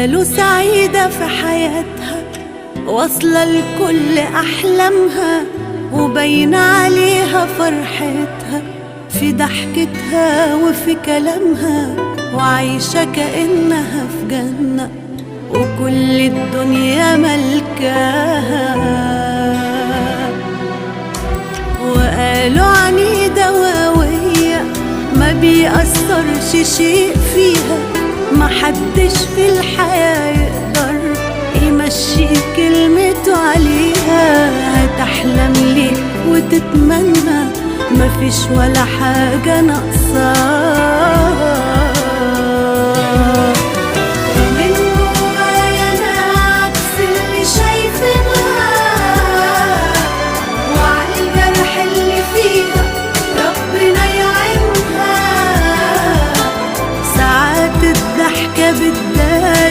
وقالوا سعيدة في حياتها، واصلة لكل أحلامها، وبين عليها فرحتها في ضحكتها وفي كلامها، وعايشة كأنها في جنة وكل الدنيا ملكاها. وقالوا عنيدة وقوية ما بيأثرش شيء فيها، محدش في الحياة يقدر يمشي كلمته عليها. هتحلم ليه وتتمنى، مفيش ولا حاجة ناقصاها.